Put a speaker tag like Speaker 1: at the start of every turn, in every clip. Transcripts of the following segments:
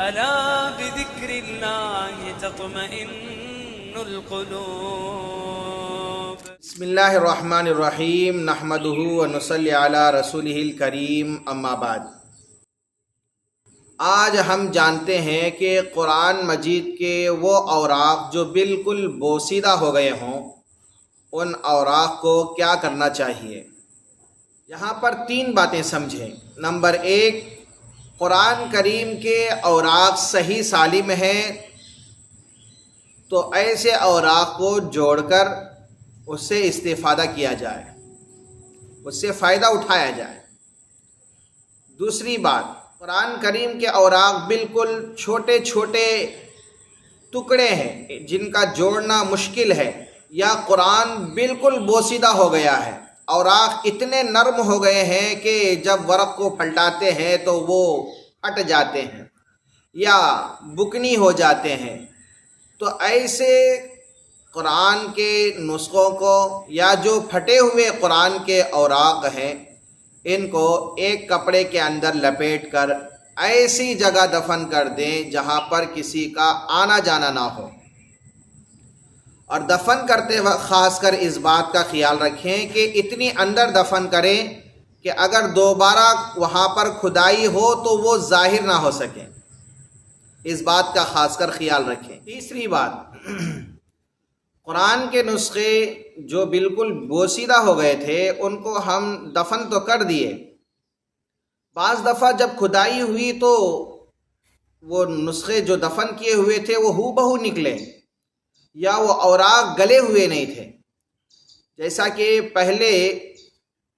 Speaker 1: ألا بذكر الله تطمئن القلوب.
Speaker 2: بسم اللہ الرحمن الرحیم نحمدہ ونصلی علی رسولہ الکریم اما بعد. آج ہم جانتے ہیں کہ قرآن مجید کے وہ اوراق جو بالکل بوسیدہ ہو گئے ہوں ان اوراق کو کیا کرنا چاہیے. یہاں پر 3 باتیں سمجھیں. نمبر 1، قرآن کریم کے اوراق صحیح سالم ہیں تو ایسے اوراق کو جوڑ کر اس سے استفادہ کیا جائے، اس سے فائدہ اٹھایا جائے. دوسری بات، قرآن کریم کے اوراق بالکل چھوٹے چھوٹے ٹکڑے ہیں جن کا جوڑنا مشکل ہے، یا قرآن بالکل بوسیدہ ہو گیا ہے، اوراق اتنے نرم ہو گئے ہیں کہ جب ورق کو پلٹاتے ہیں تو وہ پھٹ جاتے ہیں یا بکنی ہو جاتے ہیں. تو ایسے قرآن کے نسخوں کو یا جو پھٹے ہوئے قرآن کے اوراق ہیں ان کو ایک کپڑے کے اندر لپیٹ کر ایسی جگہ دفن کر دیں جہاں پر کسی کا آنا جانا نہ ہو. اور دفن کرتے وقت خاص کر اس بات کا خیال رکھیں کہ اتنی اندر دفن کریں کہ اگر دوبارہ وہاں پر کھدائی ہو تو وہ ظاہر نہ ہو سکے. اس بات کا خاص کر خیال رکھیں. تیسری بات، قرآن کے نسخے جو بالکل بوسیدہ ہو گئے تھے ان کو ہم دفن تو کر دیے، بعض دفعہ جب کھدائی ہوئی تو وہ نسخے جو دفن کیے ہوئے تھے وہ ہو بہو نکلے، یا وہ اوراق گلے ہوئے نہیں تھے. جیسا کہ پہلے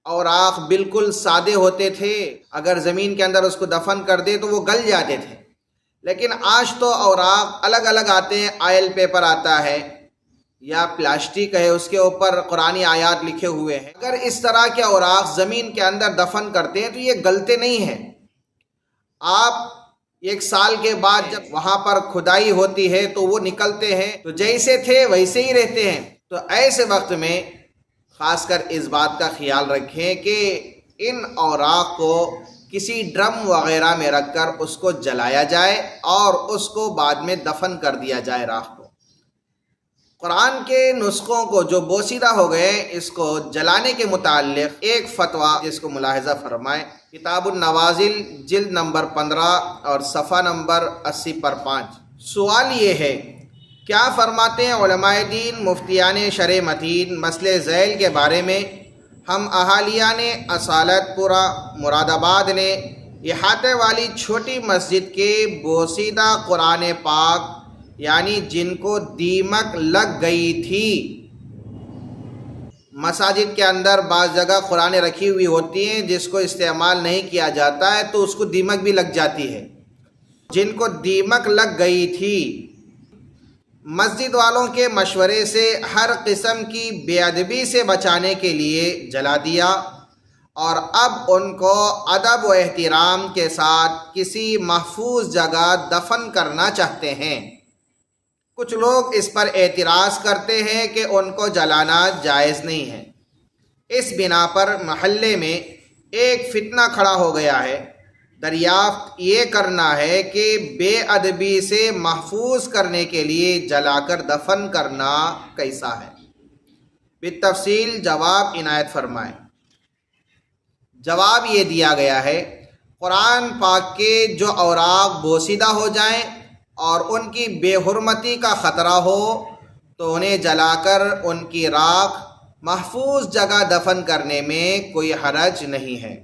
Speaker 2: اوراق بالکل سادے ہوتے تھے، اگر زمین کے اندر اس کو دفن کر دے تو وہ گل جاتے تھے، لیکن آج تو اوراق الگ الگ آتے ہیں. آئل پیپر آتا ہے یا پلاسٹک ہے، اس کے اوپر قرآنی آیات لکھے ہوئے ہیں. اگر اس طرح کے اوراق زمین کے اندر دفن کرتے ہیں تو یہ گلتے نہیں ہیں. آپ 1 سال کے بعد جب وہاں پر کھدائی ہوتی ہے تو وہ نکلتے ہیں، تو جیسے تھے ویسے ہی رہتے ہیں. تو ایسے وقت میں خاص کر اس بات کا خیال رکھیں کہ ان اوراق کو کسی ڈرم وغیرہ میں رکھ کر اس کو جلایا جائے اور اس کو بعد میں دفن کر دیا جائے راکھ کو. قرآن کے نسخوں کو جو بوسیدہ ہو گئے اس کو جلانے کے متعلق ایک فتویٰ جس کو ملاحظہ فرمائیں. کتاب النوازل جلد نمبر 15 اور صفحہ نمبر 80 پر 5. سوال یہ ہے، کیا فرماتے ہیں علماء دین مفتیان شرع متین مسئلہ ذیل کے بارے میں؟ ہم اہالیان اصالت پورہ مراد آباد نے احاطے والی چھوٹی مسجد کے بوسیدہ قرآن پاک یعنی جن کو دیمک لگ گئی تھی، مساجد کے اندر بعض جگہ قرآن رکھی ہوئی ہوتی ہیں جس کو استعمال نہیں کیا جاتا ہے تو اس کو دیمک بھی لگ جاتی ہے، جن کو دیمک لگ گئی تھی مسجد والوں کے مشورے سے ہر قسم کی بے ادبی سے بچانے کے لیے جلا دیا، اور اب ان کو ادب و احترام کے ساتھ کسی محفوظ جگہ دفن کرنا چاہتے ہیں. کچھ لوگ اس پر اعتراض کرتے ہیں کہ ان کو جلانا جائز نہیں ہے. اس بنا پر محلے میں ایک فتنہ کھڑا ہو گیا ہے. دریافت یہ کرنا ہے کہ بے ادبی سے محفوظ کرنے کے لیے جلا کر دفن کرنا کیسا ہے؟ بالتفصیل جواب عنایت فرمائیں. جواب یہ دیا گیا ہے، قرآن پاک کے جو اوراق بوسیدہ ہو جائیں اور ان کی بے حرمتی کا خطرہ ہو تو انہیں جلا کر ان کی راکھ محفوظ جگہ دفن کرنے میں کوئی حرج نہیں ہے.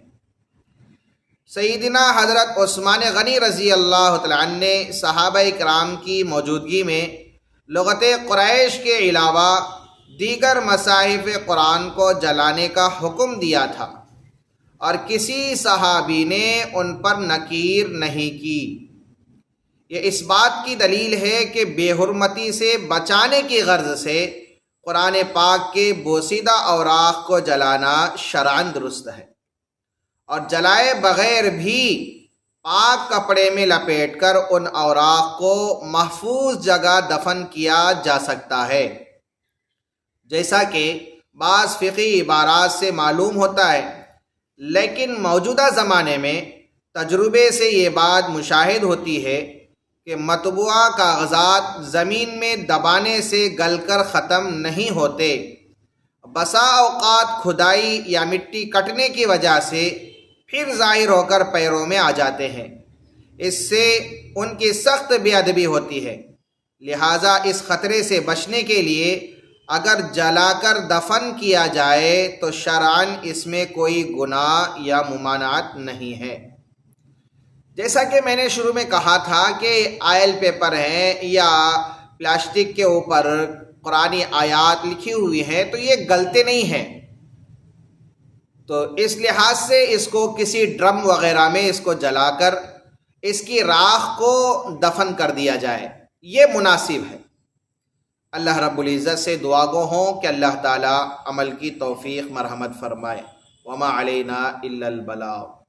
Speaker 2: سیدنا حضرت عثمان غنی رضی اللہ تعالیٰ عنہ نے صحابہ کرام کی موجودگی میں لغت قریش کے علاوہ دیگر مصاحف قرآن کو جلانے کا حکم دیا تھا، اور کسی صحابی نے ان پر نکیر نہیں کی. یہ اس بات کی دلیل ہے کہ بے حرمتی سے بچانے کی غرض سے قرآن پاک کے بوسیدہ اوراق کو جلانا شرعاً درست ہے، اور جلائے بغیر بھی پاک کپڑے میں لپیٹ کر ان اوراق کو محفوظ جگہ دفن کیا جا سکتا ہے. جیسا کہ بعض فقہی عبارات سے معلوم ہوتا ہے، لیکن موجودہ زمانے میں تجربے سے یہ بات مشاہد ہوتی ہے کہ مطبوعہ کاغذات زمین میں دبانے سے گل کر ختم نہیں ہوتے، بسا اوقات کھدائی یا مٹی کٹنے کی وجہ سے پھر ظاہر ہو کر پیروں میں آ جاتے ہیں، اس سے ان کی سخت بے ادبی ہوتی ہے۔ لہٰذا اس خطرے سے بچنے کے لیے اگر جلا کر دفن کیا جائے تو شرعاً اس میں کوئی گناہ یا ممانعت نہیں ہے۔ جیسا کہ میں نے شروع میں کہا تھا کہ آئل پیپر ہیں یا پلاسٹک کے اوپر قرآنی آیات لکھی ہوئی ہیں تو یہ گلتے نہیں ہیں، تو اس لحاظ سے اس کو کسی ڈرم وغیرہ میں اس کو جلا کر اس کی راکھ کو دفن کر دیا جائے، یہ مناسب ہے۔ اللہ رب العزت سے دعا گو ہوں کہ اللہ تعالی عمل کی توفیق مرحمت فرمائے۔ وما علینا الا البلاغ۔